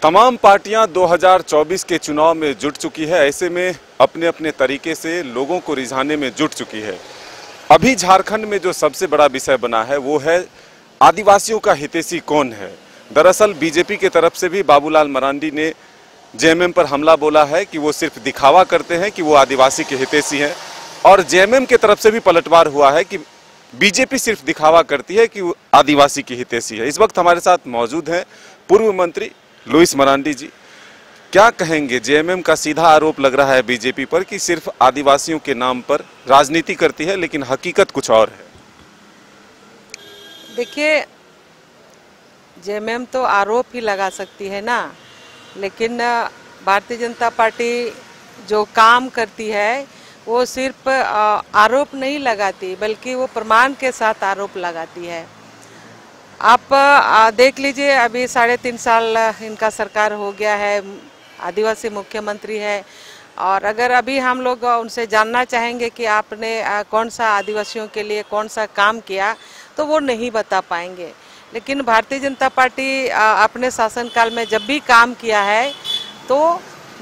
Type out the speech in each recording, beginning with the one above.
तमाम पार्टियां 2024 के चुनाव में जुट चुकी है। ऐसे में अपने अपने तरीके से लोगों को रिझाने में जुट चुकी है। अभी झारखंड में जो सबसे बड़ा विषय बना है वो है आदिवासियों का हितैषी कौन है। दरअसल बीजेपी की तरफ से भी बाबूलाल मरांडी ने जेएमएम पर हमला बोला है कि वो सिर्फ दिखावा करते हैं कि वो आदिवासी के हितैषी हैं, और जेएमएम की तरफ से भी पलटवार हुआ है कि बीजेपी सिर्फ दिखावा करती है कि वो आदिवासी की हितैषी है। इस वक्त हमारे साथ मौजूद हैं पूर्व मंत्री लुइस मरांडी जी। क्या कहेंगे? जेएमएम का सीधा आरोप लग रहा है बीजेपी पर कि सिर्फ आदिवासियों के नाम पर राजनीति करती है, लेकिन हकीकत कुछ और है। देखिए, जेएमएम तो आरोप ही लगा सकती है ना, लेकिन भारतीय जनता पार्टी जो काम करती है वो सिर्फ आरोप नहीं लगाती, बल्कि वो प्रमाण के साथ आरोप लगाती है। आप देख लीजिए, अभी 3.5 साल इनका सरकार हो गया है, आदिवासी मुख्यमंत्री है, और अगर अभी हम लोग उनसे जानना चाहेंगे कि आपने कौन सा आदिवासियों के लिए कौन सा काम किया, तो वो नहीं बता पाएंगे। लेकिन भारतीय जनता पार्टी अपने शासनकाल में जब भी काम किया है तो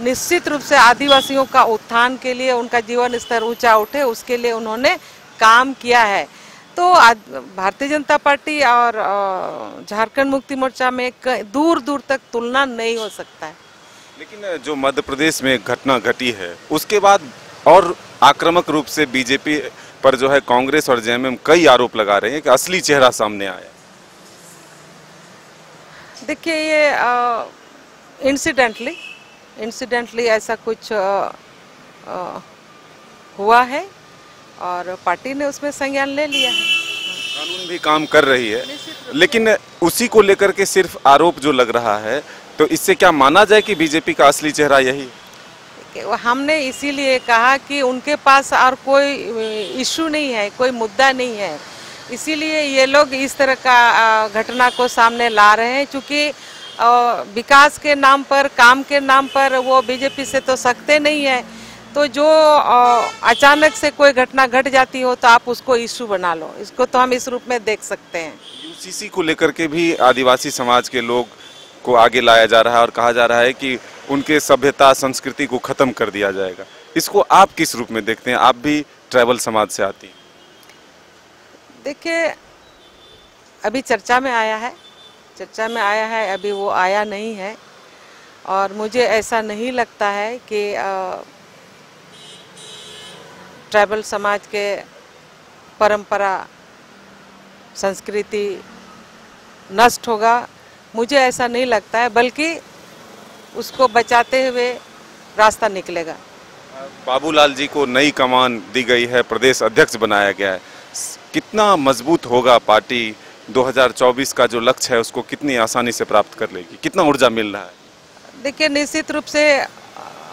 निश्चित रूप से आदिवासियों का उत्थान के लिए, उनका जीवन स्तर ऊंचा उठे, उसके लिए उन्होंने काम किया है। तो भारतीय जनता पार्टी और झारखंड मुक्ति मोर्चा में दूर दूर तक तुलना नहीं हो सकता है। लेकिन जो मध्य प्रदेश में घटना घटी है उसके बाद और आक्रामक रूप से बीजेपी पर जो है कांग्रेस और जेएमएम कई आरोप लगा रहे हैं कि असली चेहरा सामने आया। देखिए, ये इंसिडेंटली ऐसा कुछ हुआ है और पार्टी ने उसमें संज्ञान ले लिया है। कानून भी काम कर रही है, लेकिन उसी को लेकर के सिर्फ आरोप जो लग रहा है, तो इससे क्या माना जाए कि बीजेपी का असली चेहरा यही? हमने इसीलिए कहा कि उनके पास और कोई इशू नहीं है, कोई मुद्दा नहीं है, इसीलिए ये लोग इस तरह का घटना को सामने ला रहे हैं। क्योंकि विकास के नाम पर, काम के नाम पर वो बीजेपी से तो सकते नहीं है, तो जो अचानक से कोई घटना घट जाती हो तो आप उसको इशू बना लो। इसको तो हम इस रूप में देख सकते हैं। यूसीसी को लेकर के भी आदिवासी समाज के लोग को आगे लाया जा रहा है और कहा जा रहा है कि उनके सभ्यता संस्कृति को खत्म कर दिया जाएगा। इसको आप किस रूप में देखते हैं? आप भी ट्राइबल समाज से आती हैं। देखिए, अभी चर्चा में आया है, अभी वो आया नहीं है, और मुझे ऐसा नहीं लगता है कि ट्राइबल समाज के परंपरा संस्कृति नष्ट होगा, मुझे ऐसा नहीं लगता है, बल्कि उसको बचाते हुए रास्ता निकलेगा। बाबूलाल जी को नई कमान दी गई है, प्रदेश अध्यक्ष बनाया गया है। कितना मजबूत होगा पार्टी? 2024 का जो लक्ष्य है उसको कितनी आसानी से प्राप्त कर लेगी? कितना ऊर्जा मिल रहा है? देखिए, निश्चित रूप से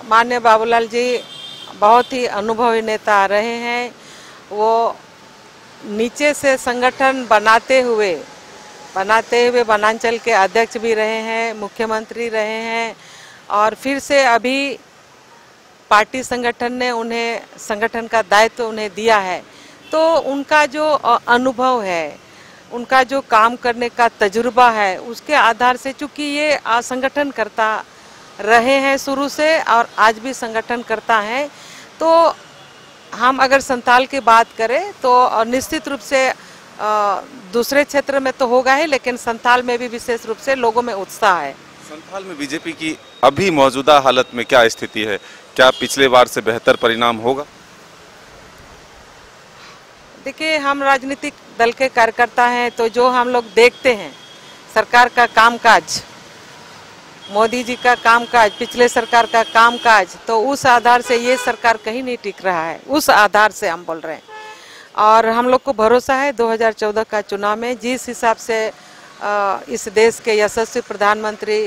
माननीय बाबूलाल जी बहुत ही अनुभवी नेता रहे हैं। वो नीचे से संगठन बनाते हुए वनांचल के अध्यक्ष भी रहे हैं, मुख्यमंत्री रहे हैं, और फिर से अभी पार्टी संगठन ने उन्हें संगठन का दायित्व उन्हें दिया है। तो उनका जो अनुभव है, उनका जो काम करने का तजुर्बा है, उसके आधार से, चूंकि ये संगठन करता रहे हैं शुरू से और आज भी संगठन करता है, तो हम अगर संथाल की बात करें तो निश्चित रूप से दूसरे क्षेत्र में तो होगा ही, लेकिन संथाल में भी विशेष रूप से लोगों में उत्साह है। संथाल में बीजेपी की अभी मौजूदा हालत में क्या स्थिति है? क्या पिछले बार से बेहतर परिणाम होगा? देखिए, हम राजनीतिक दल के कार्यकर्ता हैं, तो जो हम लोग देखते हैं सरकार का कामकाज, मोदी जी का कामकाज, पिछले सरकार का कामकाज, तो उस आधार से ये सरकार कहीं नहीं टिक रहा है, उस आधार से हम बोल रहे हैं। और हम लोग को भरोसा है 2014 का चुनाव में जिस हिसाब से इस देश के यशस्वी प्रधानमंत्री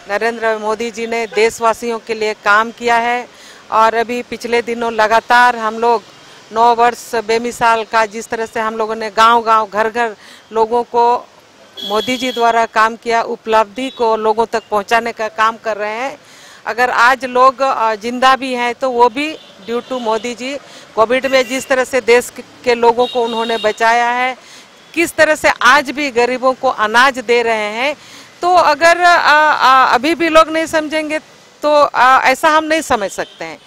नरेंद्र मोदी जी ने देशवासियों के लिए काम किया है, और अभी पिछले दिनों लगातार हम लोग 9 वर्ष बेमिसाल का जिस तरह से हम लोगों ने गांव-गांव, घर-घर लोगों को मोदी जी द्वारा काम किया, उपलब्धि को लोगों तक पहुंचाने का काम कर रहे हैं। अगर आज लोग जिंदा भी हैं तो वो भी due to Modi ji. Covid में जिस तरह से देश के लोगों को उन्होंने बचाया है, किस तरह से आज भी गरीबों को अनाज दे रहे हैं, तो अगर अभी भी लोग नहीं समझेंगे तो ऐसा हम नहीं समझ सकते हैं।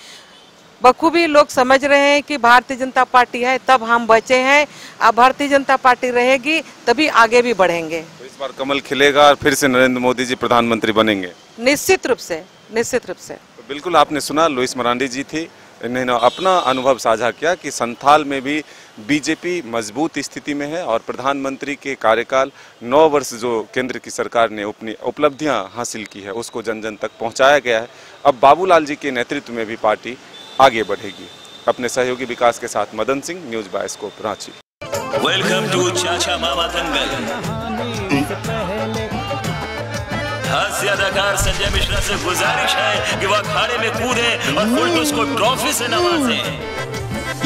बखूबी लोग समझ रहे हैं कि भारतीय जनता पार्टी है तब हम बचे हैं, अब भारतीय जनता पार्टी रहेगी तभी आगे भी बढ़ेंगे। तो इस बार कमल खिलेगा और फिर से नरेंद्र मोदी जी प्रधानमंत्री बनेंगे? निश्चित रूप से, निश्चित रूप से। तो बिल्कुल आपने सुना, लुइस मरांडी जी थी, इन्होंने अपना अनुभव साझा किया कि संथाल में भी बीजेपी मजबूत स्थिति में है और प्रधानमंत्री के कार्यकाल 9 वर्ष जो केंद्र की सरकार ने अपनी उपलब्धियां हासिल की है उसको जन जन तक पहुंचाया गया है। अब बाबूलाल जी के नेतृत्व में भी पार्टी आगे बढ़ेगी। अपने सहयोगी विकास के साथ Madan Singh, news bioscope, Ranchi. Welcome to Chacha Mama दंगल। हास्य अदाकार संजय मिश्रा से गुजारिश है कि वह अखाड़े में कूदे और फुलटूस को ट्रॉफी से नवाजे।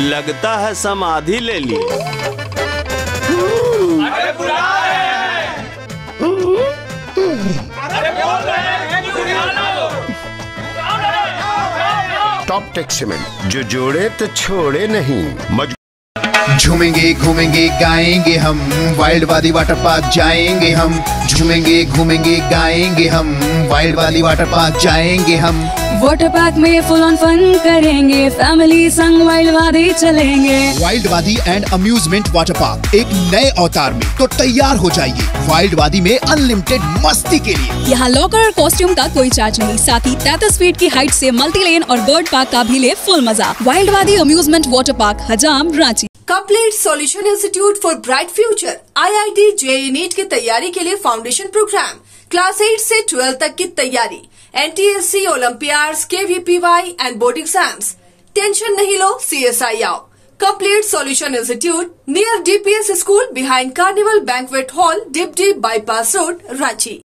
लगता है समाधि ले ली। अरे बुला रहे हैं। अरे बोल रहे हैं कि बुला लो। टॉप टेक सीमेंट, जो जोड़े तो छोड़े नहीं। झूमेंगे घूमेंगे गाएंगे हम, वाइल्ड वाली वाटर पार्क जाएंगे हम। झूमेंगे घूमेंगे गाएंगे हम, वाइल्ड वाली वाटर पार्क जाएंगे हम। वाटर पार्क में फुल ऑन फन करेंगे, फैमिली संग वाइल्ड वादी चलेंगे। वाइल्ड वादी एंड अम्यूजमेंट वाटर पार्क एक नए अवतार में तो तैयार हो जाइए वाइल्ड वादी में अनलिमिटेड मस्ती के लिए। यहाँ लॉकर और कॉस्ट्यूम का कोई चार्ज नहीं, साथ ही 33 फीट की हाइट से मल्टी लेन और बर्ड पार्क का भी ले फुल मजा। वाइल्ड वादी अम्यूजमेंट वाटर पार्क, हजाम, Ranchi. Complete solution institute for bright future IIT JEE NEET की तैयारी के लिए फाउंडेशन प्रोग्राम, क्लास 8 से 12 तक की तैयारी, NTSC, olympiads, KVPY and board exams. Tension नहीं लो, CSI आओ। Complete solution institute near DPS school behind carnival banquet hall, डिपडी बाईपास रोड, रांची।